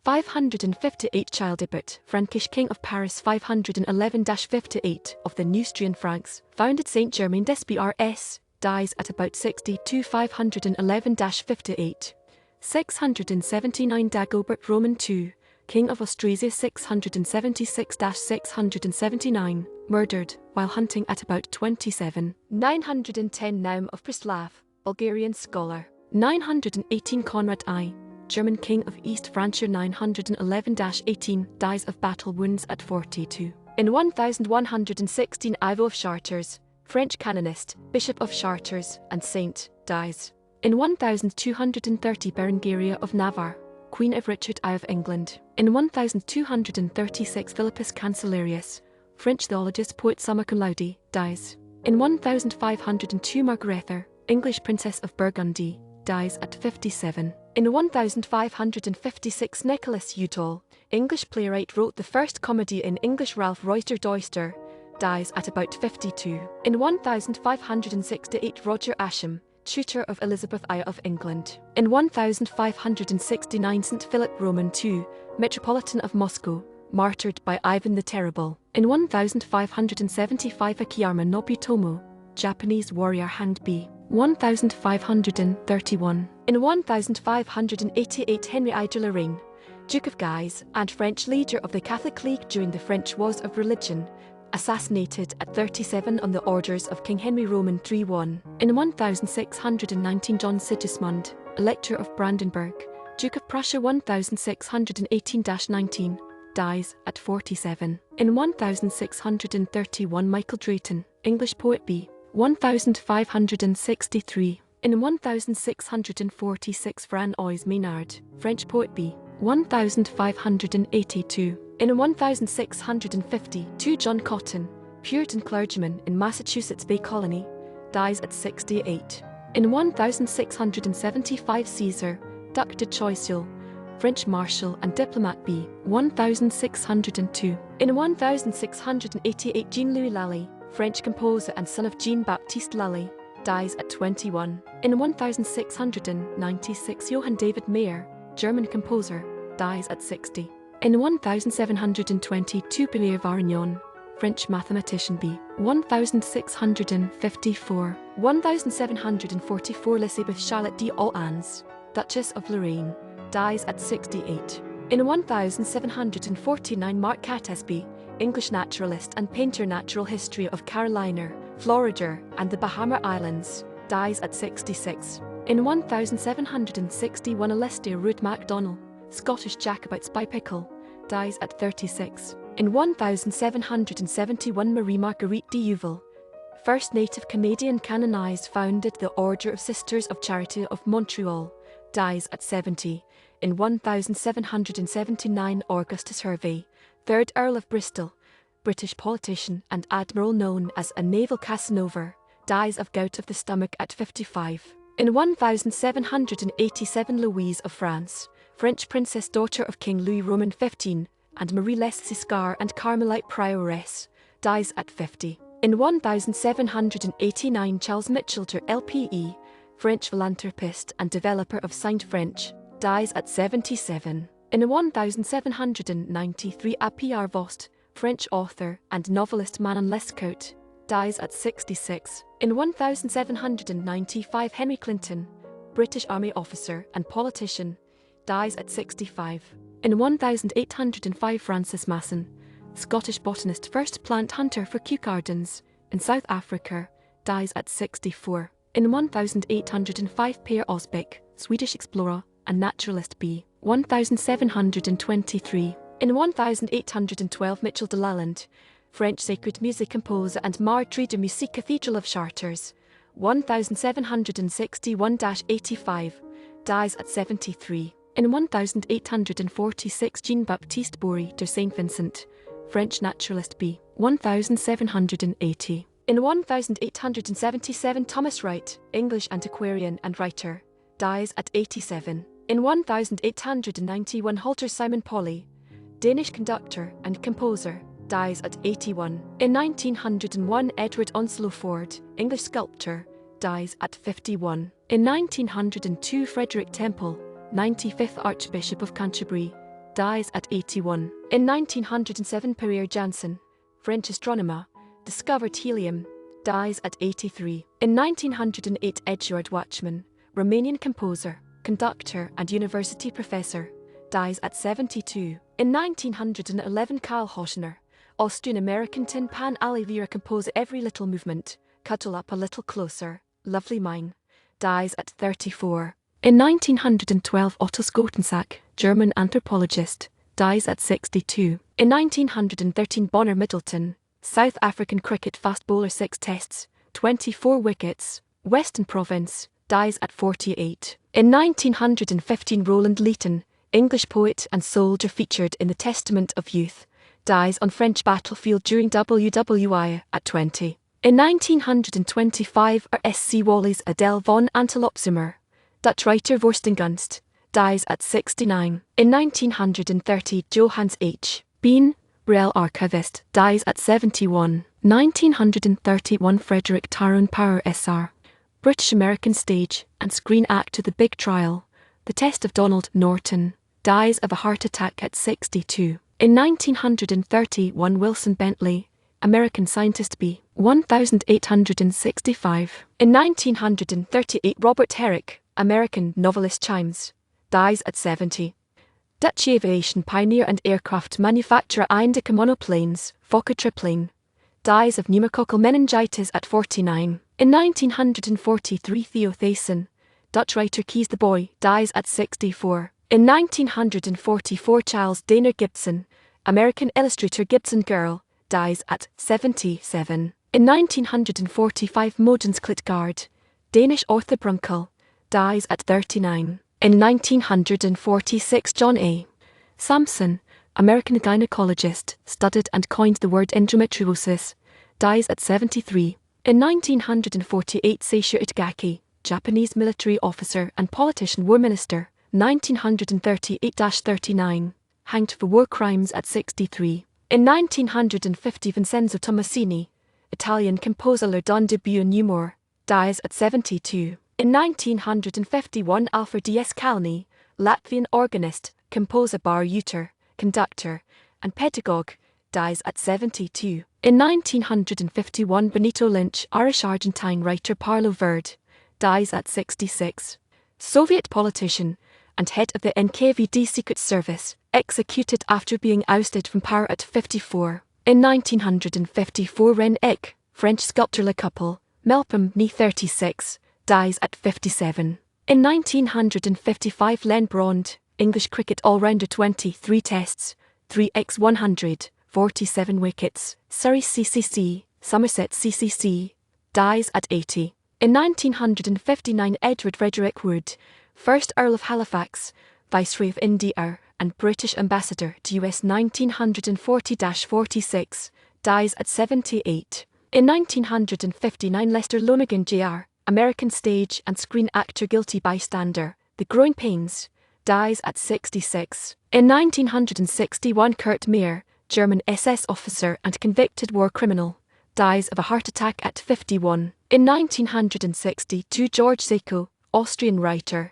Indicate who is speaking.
Speaker 1: 558 Childebert, Frankish King of Paris 511-58 of the Neustrian Franks, founded Saint-Germain-des-Prés, dies at about 62 511-58. 679 Dagobert II, King of Austrasia 676-679, murdered while hunting at about 27. 910 Naum of Preslav, Bulgarian scholar. 918 Conrad I, German King of East Francia 911-18, dies of battle wounds at 42. In 1116 Ivo of Chartres, French canonist, Bishop of Chartres and saint, dies. In 1230 Berengaria of Navarre, Queen of Richard I of England. In 1236 Philippus Cancellarius, French theologist, poet, Summa Cum Laude, dies. In 1502 Margaretha, English Princess of Burgundy, dies at 57. In 1556 Nicholas Udall, English playwright, wrote the first comedy in English. Ralph Roister Doister, dies at about 52. In 1568 Roger Ascham, tutor of Elizabeth I of England. In 1569 St. Philip Roman II, Metropolitan of Moscow, martyred by Ivan the Terrible. In 1575 Akiyama Nobutomo, Japanese warrior, hanged b. 1531. In 1588 Henri I de Lorraine, Duke of Guise and French leader of the Catholic League during the French Wars of Religion, assassinated at 37 on the orders of King Henri III. In 1619 John Sigismund, Elector of Brandenburg, Duke of Prussia 1618-19, dies at 47. In 1631 Michael Drayton, English poet b. 1563. In 1646 François Maynard, French poet b. 1582. In 1652 John Cotton, Puritan clergyman in Massachusetts Bay Colony, dies at 68. In 1675 Caesar, Duc de Choiseul, French marshal and diplomat b. 1602. In 1688 Jean-Louis Lally, French composer and son of Jean-Baptiste Lally, dies at 21. In 1696 Johann David Mayer, German composer, dies at 60. In 1722 Pierre Varignon, French mathematician b. 1654. 1744 Elizabeth Charlotte d'Orléans, Duchess of Lorraine, dies at 68. In 1749 Mark Catesby, English naturalist and painter. Natural History of Carolina, Florida, and the Bahama Islands, dies at 66. In 1761 Alistair Root MacDonald, Scottish Jacobite spy pickle, dies at 36. In 1771 Marie Marguerite de Youville, first native Canadian canonized, founded the Order of Sisters of Charity of Montreal, dies at 70. In 1779 Augustus Hervey, 3rd Earl of Bristol, British politician and admiral known as a naval Casanova, dies of gout of the stomach at 55. In 1787 Louise of France, French princess, daughter of King Louis Roman XV, and Marie Lescaut and Carmelite prioress, dies at 50. In 1789 Charles Michel LPE, French philanthropist and developer of signed French, dies at 77. In 1793 A.P.R. Vost, French author and novelist Manon Lescaut, dies at 66. In 1795 Henry Clinton, British Army officer and politician, dies at 65. In 1805 Francis Masson, Scottish botanist, first plant hunter for kew gardens in South Africa, dies at 64. In 1805 Per Osbeck, Swedish explorer and naturalist b. 1723. In 1812 Michel de Lalande, French sacred music composer and Maître de Musique, Cathedral of Chartres, 1761-85, dies at 73. In 1846 Jean-Baptiste Bory de Saint Vincent, French naturalist b. 1780. In 1877 Thomas Wright, English antiquarian and writer, dies at 87. In 1891 Halter Simon Pauly, Danish conductor and composer, dies at 81. In 1901 Edward Onslow Ford, English sculptor, dies at 51. In 1902 Frederick Temple, 95th Archbishop of Canterbury, dies at 81. In 1907, Pierre Janssen, French astronomer, discovered helium, dies at 83. In 1908, Eduard Wachman, Romanian composer, conductor and university professor, dies at 72. In 1911, Karl Hoschner, Austrian-American Tin Pan Oliveira composer Every Little Movement, Cuddle Up a Little Closer, Lovely Mine, dies at 34. In 1912, Otto Schotensack, German anthropologist, dies at 62. In 1913, Bonner Middleton, South African cricket fast bowler, 6 tests, 24 wickets, Western Province, dies at 48. In 1915, Roland Leighton, English poet and soldier featured in The Testament of Youth, dies on French battlefield during WWI at 20. In 1925, R.S.C. Wallis Adele von Antelopzimmer, Dutch writer Vorstengunst, dies at 69. In 1930, Johannes H. Bean, Brielle archivist, dies at 71. 1931, Frederick Tyrone Power S.R., British-American stage and screen actor. The Big Trial, The Test of Donald Norton, dies of a heart attack at 62. In 1931, Wilson Bentley, American scientist B. 1865. In 1938, Robert Herrick, American novelist Chimes, dies at 70. Dutch aviation pioneer and aircraft manufacturer Eindeke Monoplanes, Fokker Triplane, dies of pneumococcal meningitis at 49. In 1943, Theo Thaysen, Dutch writer Kees the Boy, dies at 64. In 1944, Charles Dana Gibson, American illustrator Gibson Girl, dies at 77. In 1945, Modens Klitgaard, Danish author Brunkel, dies at 39. In 1946, John A. Sampson, American gynecologist, studied and coined the word endometriosis, dies at 73. In 1948, Seisho Itagaki, Japanese military officer and politician, war minister, 1938-39, hanged for war crimes at 63. In 1950, Vincenzo Tommasini, Italian composer Don Debussy Newmore, dies at 72. In 1951, Alfred D.S. Kalny, Latvian organist, composer, tutor, conductor, and pedagogue, dies at 72. In 1951, Benito Lynch, Irish-Argentine writer Parlo Verde, dies at 66. Soviet politician and head of the NKVD Secret Service, executed after being ousted from power at 54. In 1954, Ren Eck, French sculptor Le Couple, Melpom Ni 36, dies at 57. In 1955, Len Brond, English cricket all-rounder, 23 tests, 3x100, 47 wickets, Surrey CCC, Somerset CCC, dies at 80. In 1959, Edward Frederick Wood, 1st Earl of Halifax, Viceroy of India and British Ambassador to US 1940-46, dies at 78. In 1959, Lester Lonergan Jr., American stage and screen actor, guilty bystander, The Growing Pains, dies at 66. In 1961, Kurt Meyer, German SS officer and convicted war criminal, dies of a heart attack at 51. In 1962, George Zeko, Austrian writer,